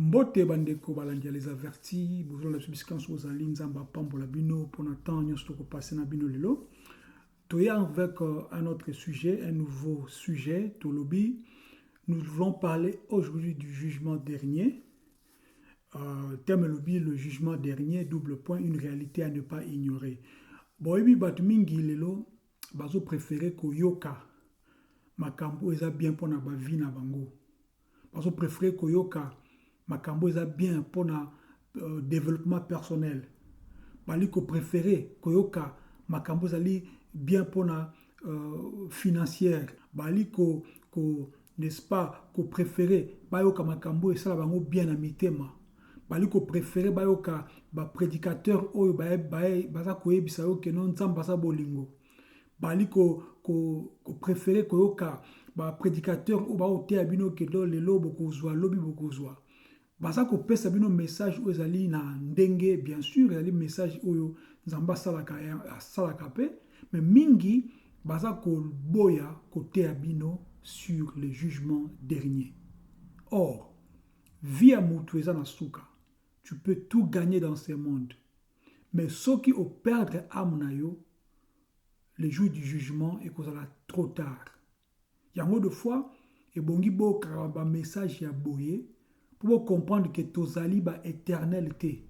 Mbote bandeko balandia les avertis, besoin de la substance aux alines, zamba pambola bino, pour n'attendre, nous sommes passé na bino lelo. Toya avec un autre sujet, un nouveau sujet, Tolobi. Nous voulons parler aujourd'hui du jugement dernier. Thème lobby, le jugement dernier, double point, une réalité à ne pas ignorer. Bon, ebi batumingi lelo, bazo préféré koyoka. Makambo eza bien pour na ba vie na bango. Bazo préféré koyoka. Makambo eza bien pour na développement personnel. Baliko préféré koyoka. Makambo ezali bien pour na financière. Baliko n'est-ce pas ko préféré bayoka makambo esala bango bien na mitema. Baliko préféré bayoka ba prédicateur oyo baza koyebisa yo ke non nzamba sa bolingo. Baliko ko préféré koyoka ba prédicateur o ba ote abino ke do lelo bokozwa lobi bokozwa. Baza ko pesa bino message oyo ezali na ndenge, bien sûr ezali message oyo nzamba salaka pe, mais mingi baza ko boya kote abino sur le jugement dernier. Or, via mutu eza na suka. Tu peux tout gagner dans ce monde. Mais ceux qui ont perdu âme na yo, le jour du jugement est kozala trop tard. Yango de fois, et bongi bo karaba message ya boye pour comprendre que tozali ba éternalité.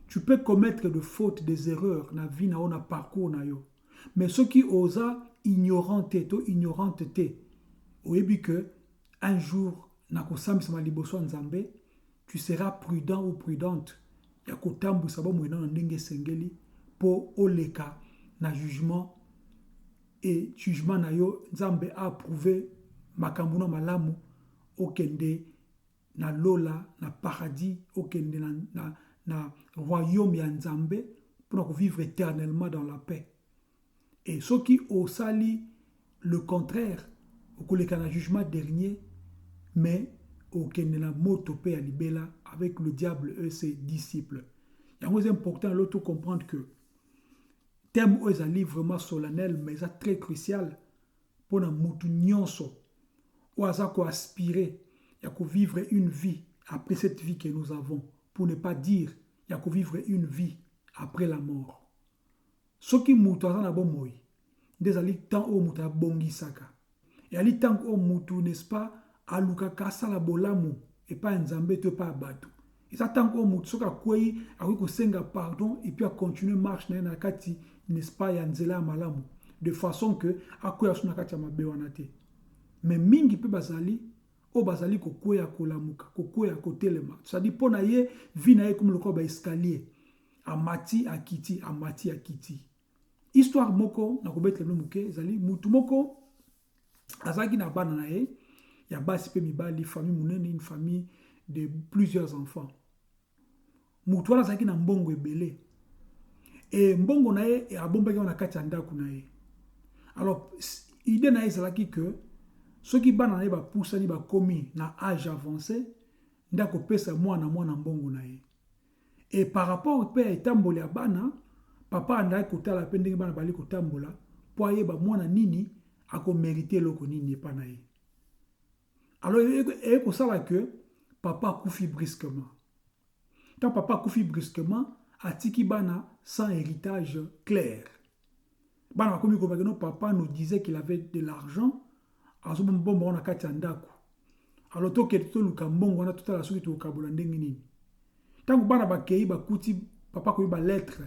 Tu peux commettre des fautes, des erreurs na vie na on a parcours na yo. Mais ceux qui osa ignorante te, oyebi que un jour na kosambisa liboso nzambe, tu seras prudent ou prudente. Ya kotambu sabo mwena na ndenge sengeli po oleka na jugement et jugement na yo nzambe a approuvé makambo na malamu okende na lola na paradis okende na royaume ya nzambe pour vivre éternellement dans la paix. Et ceux qui osali le contraire okoleka na jugement dernier mais okende na moto pe ya libela avec le diable et ses disciples. C'est important de comprendre que thème est un livre vraiment solennel mais c'est très crucial pour na mutu nyonso ou azako aspirer ya ko vivre une vie après cette vie que nous avons, pour ne pas dire ya ko vivre une vie après la mort. Ce qui mutu azana bon moi des ali temps au mutu bongisaka et ali temps au mutu, n'est-ce pas, aluka kasala bolamu et pas nzambe te pas batu. Et ça tant au mutu soka kwei ako senga pardon et puis à continuer marche na kati, n'est-ce pas, ya nzela malamu de façon que akoya suna kati ya mabewana te. Mais mingi pe bazali o bazali kokwea kolamuka kokwea kotelema, c'est-à-dire pona ye vie na ye comme le ko ba escalier amati akiti amati akiti. Histoire moko na kobetle no muke ezali mutu moko azaki na bana na ye ya basi pe mibali famille munene, une famille de plusieurs enfants. Mutu wala azaki na mbongo ebele et mbongo na ye abombaki na kati ya ndako na ye. Alors idée na ye ezalaki que ceux qui bana na ye bapusani bakomi na âge avancé ndako pesa mwana mbongo na ye. Et par rapport pe etamboli ya bana, papa andaki kotala pe ndenge bana bali kotambola po ayeba mwana nini ako mériter loko nini epa na ye. Alors il kosala que papa akufi brusquement. Quand papa akufi brusquement, atiki bana sans héritage clair. Bana bakomi kobaki no papa nous disait qu'il avait de l'argent. Alors bon na kati ndako. Alors to ke to luka mbongo na tutala soki to kabola ndenge nini. Tango bana bakei bakuti papa ko ba lettre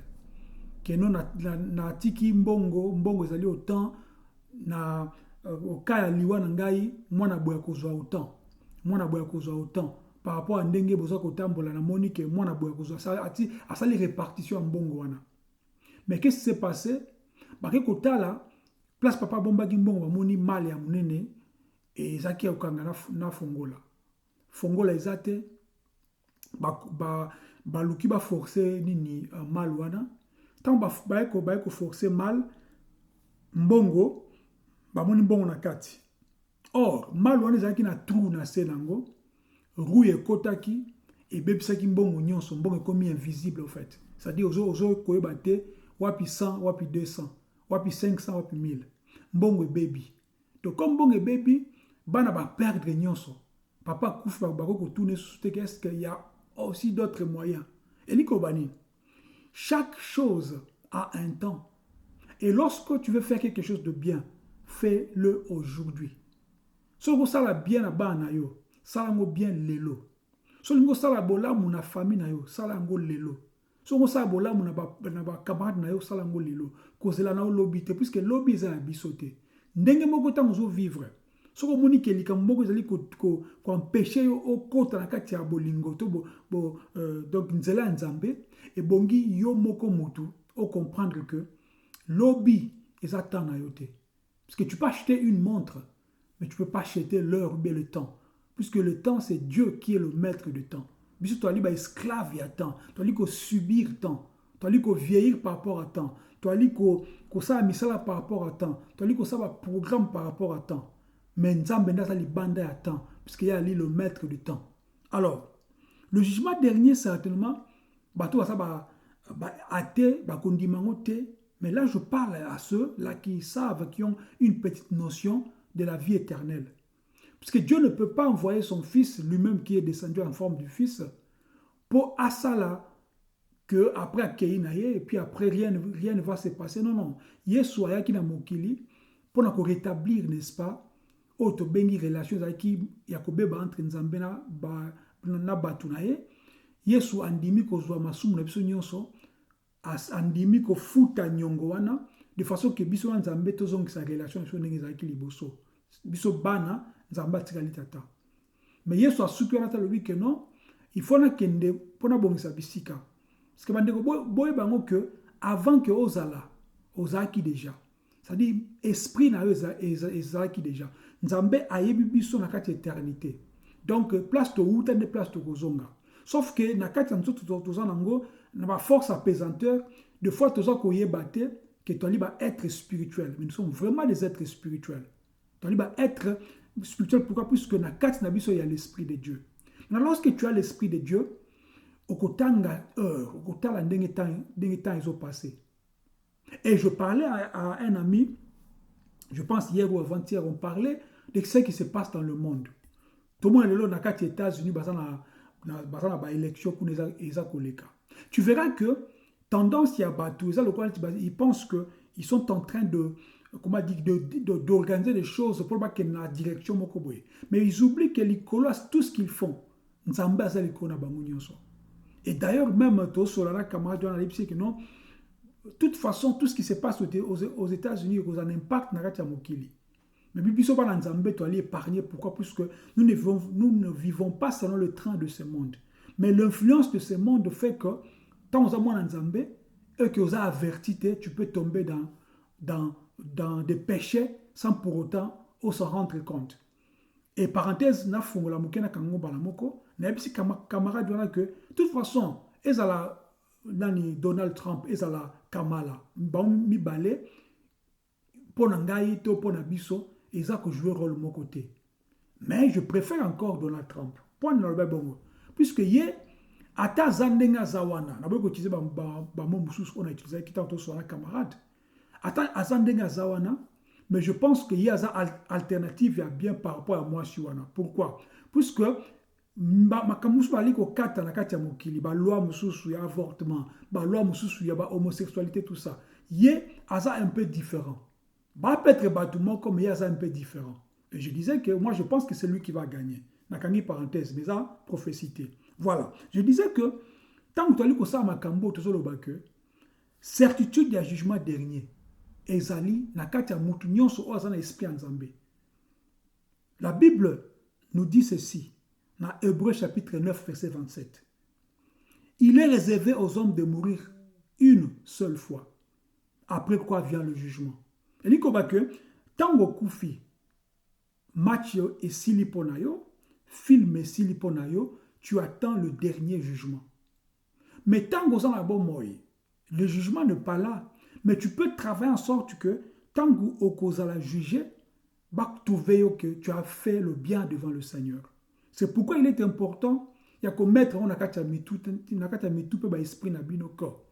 que non na tiki mbongo ezali autant na okaya liwa na ngai mwana boya kozwa autant par rapport à ndenge boza kotambola na monique mwana boya kozwa asali répartition mbongo wana. Mais qu'est-ce qui s'est passé? Bake kotala place papa bombaki mbongo moni mal ya munene et zaki okanga na fongola ezate ba luki ba forcer nini mal wana. Tant ba ko forcer mal mbongo ba moni mbongo na kati. Or mal wana ezaki na trou na senango rouille kotaki et bebisaki mbongo nyonso mbongo komi invisible en fait. C'est-à-dire ozo koyeba te wapi 100 wapi 200 wapi 500 wapi 1000 mbongo baby. Donc comme mbongo baby bana ba perdre nyonso Papa Koufa Bako tourne sous est-ce qu'il y a aussi d'autres moyens. Et Nikobani, chaque chose a un temps. Et lorsque tu veux faire quelque chose de bien, fais-le aujourd'hui. Si tu veux bien na bana yo, salango bien lelo. Si tu veux sala bolamu na famille na yo, salango lelo. Si tu veux sala bolamu na ba camarade na yo, salango lelo. Kozela na lobby te puisque lobby za bisote. Ndenge moko tango vivre. Si tu veux que likambo moko ezali ko empêcher yo okota na kati ya bolingo to donc nzela nzambe et bongi yo moko mutu au comprendre que lobby eza temps na yo te. Parce que tu peux acheter une montre, mais tu ne peux pas acheter l'heure ou bien le temps. Puisque le temps, c'est Dieu qui est le maître du temps. Puisque tu as dit esclave il y a temps. Tu as dit subir temps. Tu as dit vieillir par rapport à temps. Tu as dit que ça a mis ça par rapport à temps. Tu as dit que ça va programme par rapport à temps. Mais Nzambe n'a li banda à temps. Puisqu'il y a lui le maître du temps. Alors, le jugement dernier, certainement, bateau ça va athée, va kondimango te. Mais là, je parle à ceux-là qui savent, qui ont une petite notion de la vie éternelle. Parce que Dieu ne peut pas envoyer son Fils, lui-même qui est descendu en forme du Fils, pour à ça là, qu'après Akeinaye, et puis après rien ne va se passer. Non, non. Yesu aya qui na mokili, pour nous rétablir, n'est-ce pas, auto bengi relation qui yakobeba entre Nzambe na batunaye. Yesu andimi kozwa masumu na biso nyonso, andimi ko futa nyongo wana de façon que biso Nzambe tozong sa relation na ndenge ezalaki liboso biso bana Nzambe atikali tata mais Yesu asuki wana talobi que non il faut na kende pona bongisa bisika parce que bandeko boye bango que avant que ozalaki déjà c'est-à-dire esprit na ezalaki déjà Nzambe ayebi biso na kati éternité donc place to uta de place to kozonga sauf que na kati nzo tozanango na force apesanteur, de fois, tu as que tu vas être spirituel. Mais nous sommes vraiment des êtres spirituels. Tu vas être spirituel. Pourquoi? Puisque dans il y a l'esprit de Dieu. Alors, lorsque tu as l'esprit de Dieu, au côté ils ont passé. Et je parlais à un ami, je pense hier ou avant-hier, on parlait de ce qui se passe dans le monde. Tout le monde est là dans les États-Unis, dans l'élection pour les États-Unis. Tu verras que tendance il y a Batou, ils pensent qu'ils sont en train d'organiser des choses pour que la direction mokoboye. Mais ils oublient que les colos, tout ce qu'ils font, et d'ailleurs même que non, de toute façon tout ce qui se passe aux États-Unis a un impact na kati ya mokili. Mais biso ba Nzambe to ali épargner pourquoi? Puisque nous ne vivons pas selon le train de ce monde. Mais l'influence de ce monde fait que, tant que moi Nzambe, et que vous avez averti, tu peux tomber dans des péchés sans pour autant s'en rendre compte. Et parenthèse, na fungola mokena kango balamoko, na ebisi camarade wana que, de toute façon, ezala nani Donald Trump, ezala Kamala, mi balé, pour nangai to pour nabiso, eza ko jouer rôle mon côté. Mais je préfère encore Donald Trump. Point dans le bongo. Puisque yé ata zandenga zawana na boko utilisé ba mo mususu on a utilisé qui tantôt sur un camarade ata azandenga zawana mais je pense qu'il y a une alternative ya bien par rapport à moi siwana. Pourquoi? Puisque makamusu bali ko kata na kati ya mokili ba loi mususu ya avortement ba loi mususu ya ba homosexualité tout ça yé aza un peu différent ba peut-être batumo comme il y a un peu différent et je disais que moi je pense que c'est lui qui va gagner. Nakani parenthèse, mais ça, prophécité. Voilà. Je disais que, tant que tu as lu ça, Makambo, tu as que certitude du jugement dernier. Ezali, Nakatia Moutounion, so Ozana esprit en Zambé. La Bible nous dit ceci, dans Hébreux chapitre 9, verset 27. Il est réservé aux hommes de mourir une seule fois. Après quoi vient le jugement. Et dit que, tant que Koufi, Mathieu et Siliponayo, film et Siliponayo, tu attends le dernier jugement. Mais tant que le jugement n'est pas là, mais tu peux travailler en sorte que tant que la juger, que tu as fait le bien devant le Seigneur. C'est pourquoi il est important, il y a que mettre on a esprit na bino corps.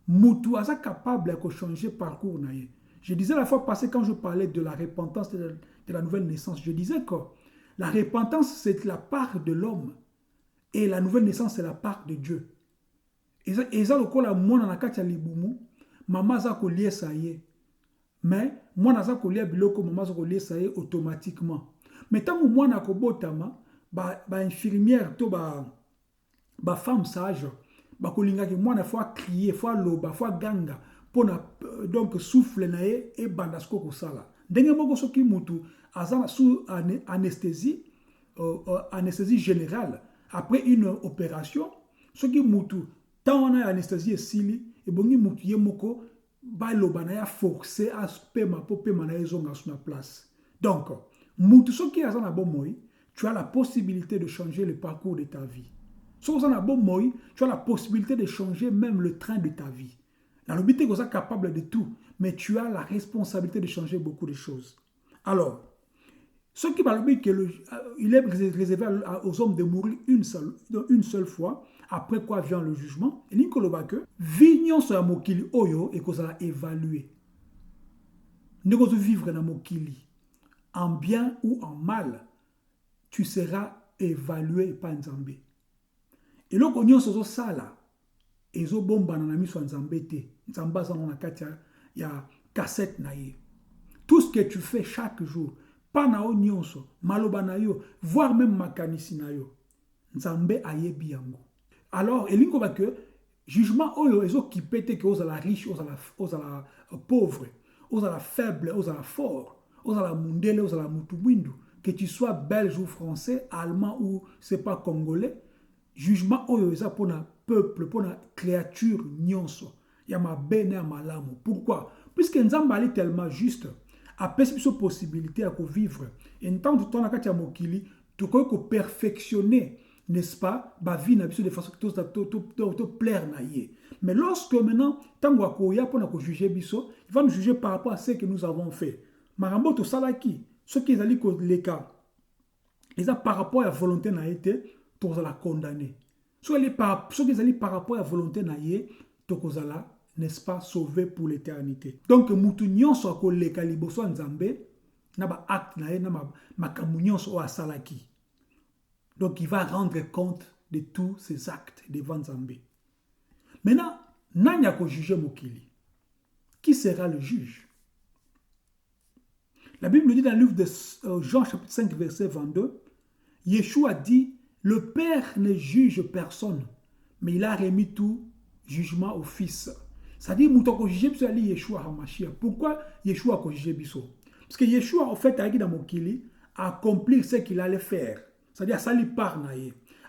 Mutu asa capable de changer parcours naie. Je disais la fois passée quand je parlais de la repentance de la nouvelle naissance, je disais que La repentance, c'est la part de l'homme. Et la nouvelle naissance, c'est la part de Dieu. Et ça, le la mwana na kati ya libumu, maman za ko lié ça y est. Mais mwana za ko lié biloko, maman za ko lié ça y est automatiquement. Mais tant que mwana ko botama, ba infirmière to ba femme sage, ba ko linga ki mwana faut crier, faut loba, faut ganga pour donc souffle na ye et bandasko ko sala. Ndenge moko soki mutu azana sous anesthésie anesthésie générale après une opération, soki mutu tant on a anesthésie esili et bongi mutu ye moko ba loba na ya forcer à pema po pema na ezonga sur la place. Donc mutu soki azana bon moi, tu as la possibilité de changer le parcours de ta vie. Si tu as bon moi, tu as la possibilité de changer même le train de ta vie. Dans le but, tu es capable de tout, mais tu as la responsabilité de changer beaucoup de choses. Alors, ce qui va le dire qu'il est réservé aux hommes de mourir une seule fois, après quoi vient le jugement. Et il dit que vignon sur la mokili oyo et qu'on va évaluer. Nous allons vivre dans la mokili, en bien ou en mal, tu seras évalué par Nzambé. Et là, on a ça là, et zo bomba na miso Nzambé te, Nzamba za na kati ya cassette na ye. Tout ce que tu fais chaque jour, pas na o nyonso, maloba na yo, voire même makanisi na yo, Nzambé ayebi yango. Alors, elingo ba que jugement oyo ezo ki pete que ozala riche, ozala pauvre, ozala faible, ozala fort, ozala mundele, ozala mutu mwindu, que tu sois belge ou français, allemand ou c'est pas congolais, jugement oyo eza pour na peuple, pour na créature nyonso, ya mabe na malamu. Pourquoi? Puisque Nzamba ali tellement juste, a pesi possibilité à vivre. Et tant que tu as katia mokili, tu peux perfectionner, n'est-ce pas, ba vie na biso de façon que te plaire na ye. Mais lorsque maintenant, tant que ya pour na juger biso, il va nous juger par rapport à ce que nous avons fait. Marambo to salaki, ce qui est allé les cas, ils ont par rapport à la volonté na été, tu vas la condamner. Ce qui est allé par rapport à la volonté na ye, tu vas n'est-ce pas, sauvé pour l'éternité. Donc, mutu nyonso ko leka liboso Nzambe, na ba acte na ye na makamu nyonso o salaki. Donc, il va rendre compte de tous ses actes devant Nzambe. Maintenant, nanya ko juger mokili. Qui sera le juge? La Bible dit dans le livre de Jean chapitre 5 verset 22, Yeshua dit, le Père ne juge personne, mais il a remis tout jugement au Fils. C'est-à-dire, que Yeshua Yeshua HaMashiach. Pourquoi Yeshua a jugé Bisso? Parce que Yeshua, en fait, a accompli ce qu'il allait faire. C'est-à-dire, ça lui parle.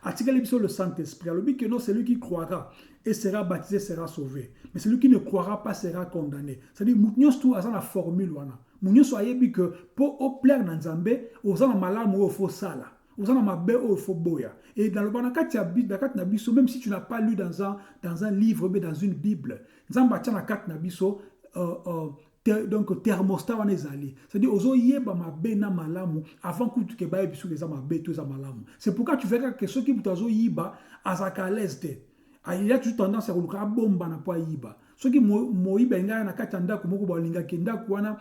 A tiré le Saint-Esprit. Alors, que non, celui qui croira et sera baptisé sera sauvé. Mais celui qui ne croira pas sera condamné. C'est-à-dire, nous tout à la formule. Nous sommes que pour plaire dans Nzambe, aux gens malades ou au faux sala. Aux gens mabe ou au faux boya. Et dans le banakati nabiso, même si tu n'as pas lu dans un livre, mais dans une Bible, Nzamba tia na kat nabiso, donc thermostat wana ezali. C'est-à-dire, ozo yeba mabe na malamu avant que tu kebaye biso les mabe tout za malamu. C'est pourquoi tu verras que ceux qui butazo yiba azaka à l'aise. Il y a toujours tendance à koluka bomba na po yiba. Ceux qui moyiba ngaya na kati ndako moko balinga kenda kwana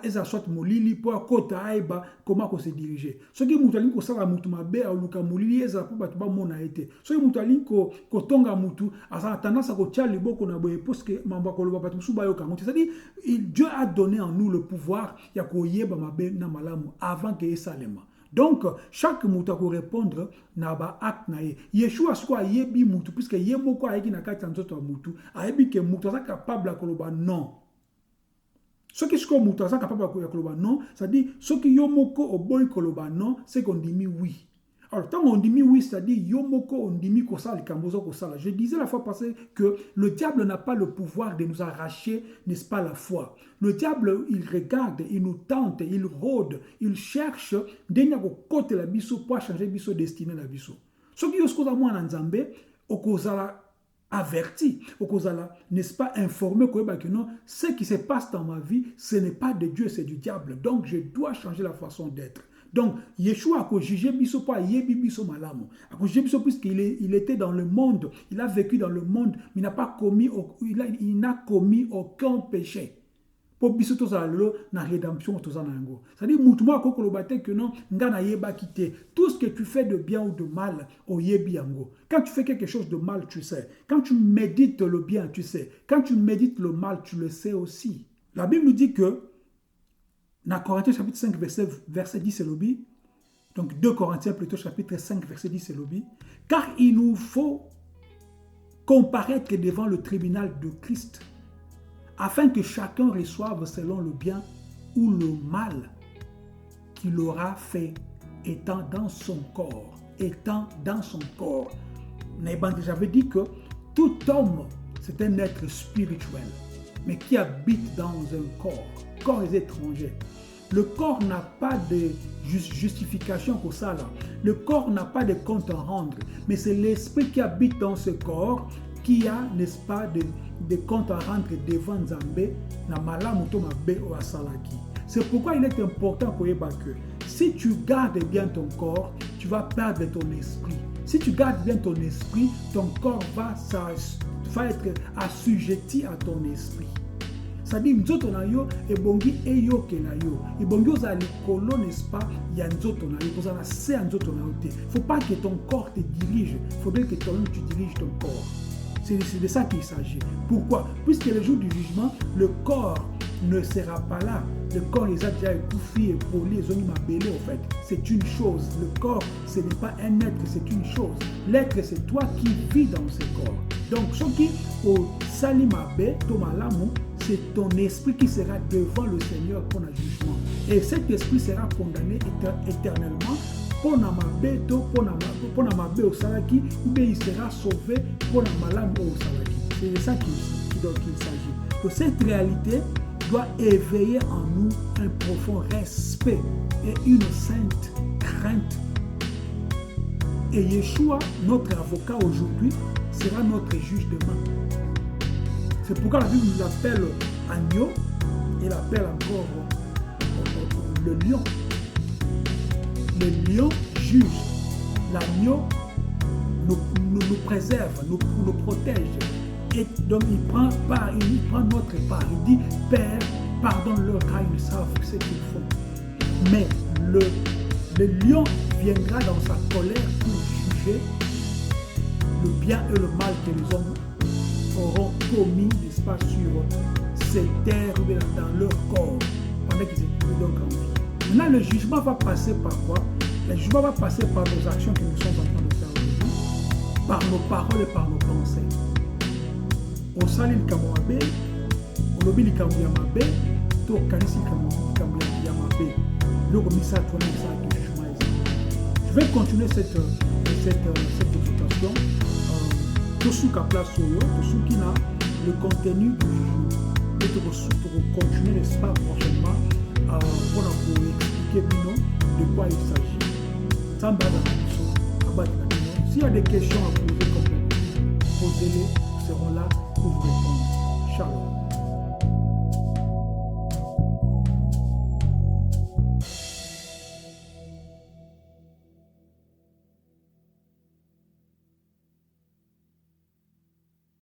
eza soit molili po kota aiba comment ko se diriger. Ceux qui mutali ko sala mutu mabe aluka molili eza po batu ba mona été. Ceux qui mutali ko tonga mutu asa tendance à ko tia liboko na boye parce que mamba ko loba batu suba yo kango. C'est-à-dire Dieu a donné en nous le pouvoir ya ko yeba mabe na malamu avant que esalema. Donc, chaque mouta ko répondre na ba acte na ye. Yeshua soit yebi moutou puisque yemoko aiki na kati nzoto moutou, ayebi ke moutou sa capable à koloba non. Ce qui est moutou sa capable à koloba non, ça dit ce qui yomoko oboy koloba non, c'est qu'on dit oui. Alors, tant on dit oui, c'est-à-dire yomoko on dit kosala kambozo kosala. Je disais la fois passée que le diable n'a pas le pouvoir de nous arracher, n'est-ce pas, la foi. Le diable, il regarde, il nous tente, il rôde, il cherche d'ennya ko kote la biso pour changer biso destinée la biso. Ce qui est moi en Nzambe, okozala averti, okozala, n'est-ce pas, informé que non, ce qui se passe dans ma vie, ce n'est pas de Dieu, c'est du diable. Donc, je dois changer la façon d'être. Donc, Yeshua a jugé biso pas yebi biso malamu. A jugé biso puisqu'il était dans le monde, il a vécu dans le monde, mais il n'a commis aucun péché. pour biso tozala lelo na rédemption tozala nango. C'est-à-dire mutu moko akokoloba te que non nga na yeba kité. Tout ce que tu fais de bien ou de mal oyebi yango. Quand tu fais quelque chose de mal, tu sais. Quand tu médites le bien, tu sais. Quand tu médites le mal, tu le sais aussi. La Bible nous dit que dans Corinthiens chapitre 5 verset 10 c'est l'obi. Donc 2 Corinthiens plutôt chapitre 5 verset 10 c'est l'obi. Car il nous faut comparaître devant le tribunal de Christ, afin que chacun reçoive selon le bien ou le mal qu'il aura fait étant dans son corps. Étant dans son corps. J'avais dit que tout homme, c'est un être spirituel, mais qui habite dans un corps étranger. Le corps n'a pas de justification pour ça. Là. Le corps n'a pas de compte à rendre, mais c'est l'esprit qui habite dans ce corps qui a, n'est-ce pas, des comptes à rendre devant Nzambe, na malamu to mabe o asalaki. C'est pourquoi il est important que si tu gardes bien ton corps, tu vas perdre ton esprit. Si tu gardes bien ton esprit, ton corps va être assujetti à ton esprit. C'est-à-dire, nzoto na yo, ebongi eyoke na yo. Ebongi oza likolo, n'est-ce pas, ya nzoto na yo. Oza na se nzoto na yo te. Faut pas que ton corps te dirige. Il faudrait que toi-même tu diriges ton corps. C'est de ça qu'il s'agit. Pourquoi? Puisque le jour du jugement, le corps ne sera pas là. Le corps les a déjà étouffés, épaulés, ils ont mis ma belle en fait. C'est une chose. Le corps, ce n'est pas un être, c'est une chose. L'être, c'est toi qui vis dans ce corps. Donc, ce qui au salimabe, tomalamu, c'est ton esprit qui sera devant le Seigneur pour le jugement. Et cet esprit sera condamné éternellement pour na mabe au salaki, ou bien il sera sauvé pour la malamu au salaki. C'est de ça qu'il s'agit. Donc cette réalité doit éveiller en nous un profond respect et une sainte crainte. Et Yeshua, notre avocat aujourd'hui, sera notre juge demain. C'est pourquoi la Bible nous appelle agneau et l'appelle encore le lion. Le lion juge. L'agneau nous préserve, nous protège. Et donc il prend notre part. Il dit, Père, pardonne-leur car ils ne savent ce qu'ils font. Mais le lion viendra dans sa colère pour juger le bien et le mal que les hommes auront commis, n'est-ce pas, sur cette terre ou dans leur corps, pendant qu'ils étaient donc en vie. Maintenant, le jugement va passer par quoi? Le jugement va passer par nos actions que nous sommes en train de faire aujourd'hui, par nos paroles et par nos pensées. Au sali l'ikamoabe, au lobby l'ikamoyamabe, to kanisi l'ikamoyamabe. Le commissaire tourne ça de jugement. Je vais continuer cette exhortation. Tosuka place soyo, tosuki na le contenu du jour. Et pour continuer l'espace prochainement pour expliquer de quoi il s'agit. S'il y a des questions à